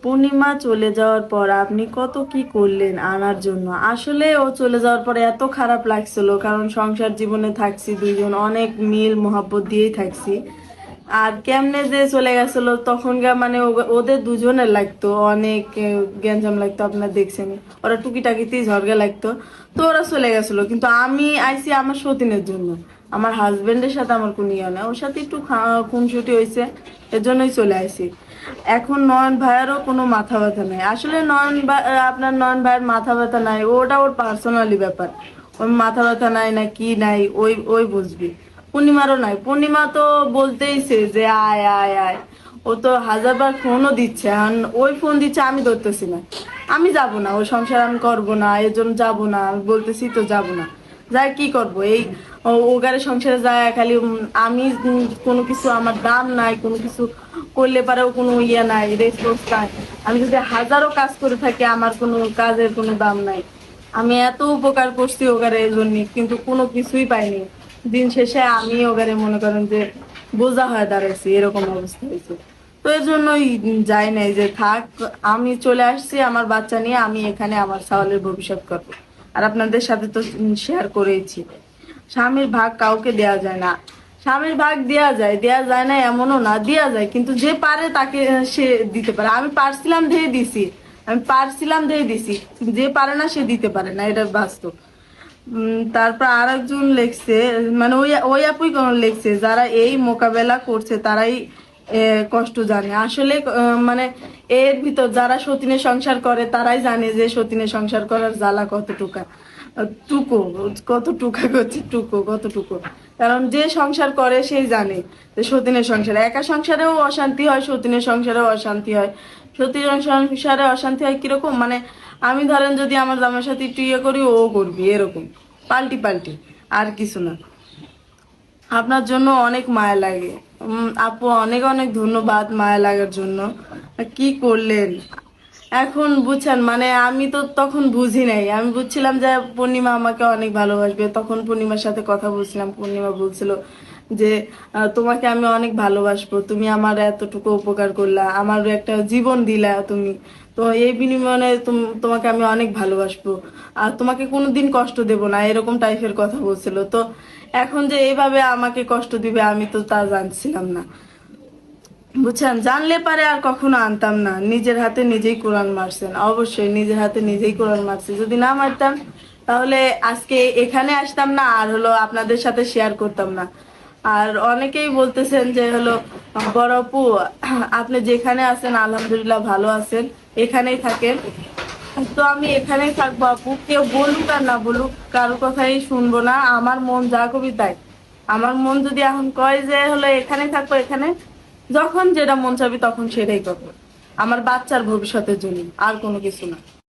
পূর্ণিমা চলে যাওয়ার পর আপনি কত কি করলেন আনার জন্য। আসলে ও চলে যাওয়ার পরে এত খারাপ লাগছিল, কারণ সংসার জীবনে থাকছি দুইজন, অনেক মিল মোহাব্বত দিয়েই থাকছি। আর কেমনে যে চলে গেছিল তখনকার মানে ওদের দুজনের লাগতো অনেক গ্যাঞ্জাম লাগতো, আপনার দেখছেন ওরা টুকিটাকিতেই ঝগড়া লাগতো। তো ওরা চলে গেছিল, কিন্তু আমি আইছি আমার সতীনের জন্য। আমার হাজবেন্ডের সাথে আমার কোনো ইয়ে না, ওর সাথে একটু খুনসুটি হয়েছে, এর জন্যই চলে আসি। এখন নয়ন ভাইয়েরও কোনো মাথা ব্যথা নাই। আসলে আপনার নয়ন ভাইয়ের মাথা ব্যথা নাই, ওটা ওর পার্সোনালি ব্যাপার। ওর মাথা ব্যথা নাই না কি নাই, ওই ওই বুঝবি। পূর্ণিমারও নাই, পূর্ণিমা তো বলতেইছে যে আয় আয় আয়। ও তো হাজারবার ফোনও দিচ্ছে, ওই ফোন দিচ্ছে আমি ধরতেছি না। আমি যাব না, ওই সংসার আমি করবো না, এর জন্য যাবো না, আমি বলতেছি তো যাব না। যাই কি করব এই ওগারে সংসারে যায় খালি আমি কোনো কিছু আমার দাম নাই, কোনো কিছু করলে পারেও কোনো ইয়ে নাই, রেসপন্স নাই। আমি যদি হাজারো কাজ করে থাকি আমার কোনো কাজের কোনো দাম নাই। আমি এত উপকার করছি ওগারে এই জন্য, কিন্তু কোনো কিছুই পাইনি। দিন শেষে আমি ওগারে মনে করেন যে বোঝা হয়ে দাঁড়াইছি, এরকম অবস্থা হয়েছে। তো এর জন্যই যাই নাই, যে থাক, আমি চলে আসছি আমার বাচ্চা নিয়ে, আমি এখানে আমার সাওয়ালের ভবিষ্যৎ করবো। আর আপনাদের সাথে তো শেয়ার করেইছি, স্বামীর ভাগ কাউকে দেয়া যায় না। স্বামীর ভাগ দেয়া যায় না এমনও না, দেয়া যায়, কিন্তু যে পারে তাকে সে দিতে পারে। আমি পারছিলাম ধেয়ে দিছি, আমি পারছিলাম ধেয়ে দিছি, যে পারে না সে দিতে পারে না, এটা বাস্তব। তারপর আর একজন লেখছে, মানে ওই ওই আপুই লেখছে, যারা এই মোকাবেলা করছে তারাই কষ্ট জানে। আসলে মানে এর ভিতর যারা সতীনের সংসার করে তারাই জানে যে সতীনের সংসার করার জ্বালা কতটুকা, টুকু কত টুকা করছে, টুকু কতটুকু। কারণ যে সংসার করে সেই জানে যে সতীনের সংসারে, একা সংসারেও অশান্তি হয়, সতীনের সংসারেও অশান্তি হয়। সতীনের সংসারে অশান্তি হয় কিরকম, মানে আমি ধরেন যদি আমার জামার সাথে একটু ইয়ে করি, ও করবি, এরকম পাল্টি পাল্টি, আর কিছু না। আপনার জন্য অনেক মায়া লাগে। আপু অনেক অনেক ধন্যবাদ মায়া লাগার জন্য। কি করলেন এখন বুঝছেন, মানে আমি তো তখন বুঝি নাই, আমি বুঝছিলাম যে পূর্ণিমা আমাকে অনেক ভালোবাসবে। তখন পূর্ণিমার সাথে কথা বলছিলাম, পূর্ণিমা বলছিল যে তোমাকে আমি অনেক ভালোবাসবো, তুমি আমার এতটুকু উপকার করলা, আমার একটা জীবন দিলা তুমি। তো এই বিনিময়ে তোমাকে আমি অনেক ভালোবাসবো, আর তোমাকে কোনোদিন কষ্ট দেব না, এরকম টাইপের কথা বলছিল। তো এখন যে এইভাবে আমাকে কষ্ট দিবে আমি তো তা জানছিলাম না, বুঝছেন। জানলে পারে আর কখনো আনতাম না। নিজের হাতে নিজেই কোরআন মারছেন, অবশ্যই নিজের হাতে নিজেই কোরআন মারছি। যদি না মারতাম তাহলে আজকে এখানে আসতাম না, আর হলো আপনাদের সাথে শেয়ার করতাম না। আর অনেকেই বলতেছেন যে হলো বড় আপু আপনি যেখানে আছেন আলহামদুলিল্লাহ ভালো আছেন, এখানেই থাকেন। তো আমি এখানেই থাকবো আপু, কেউ বলুক আর না বলুক কারো কথাই শুনবো না, আমার মন যা কবি তাই। আমার মন যদি এখন কয় যে হলো এখানে থাকবো, এখানে যখন যেটা মন চাবি তখন সেটাই করবো, আমার বাচ্চার ভবিষ্যতের জন্য, আর কোনো কিছু না।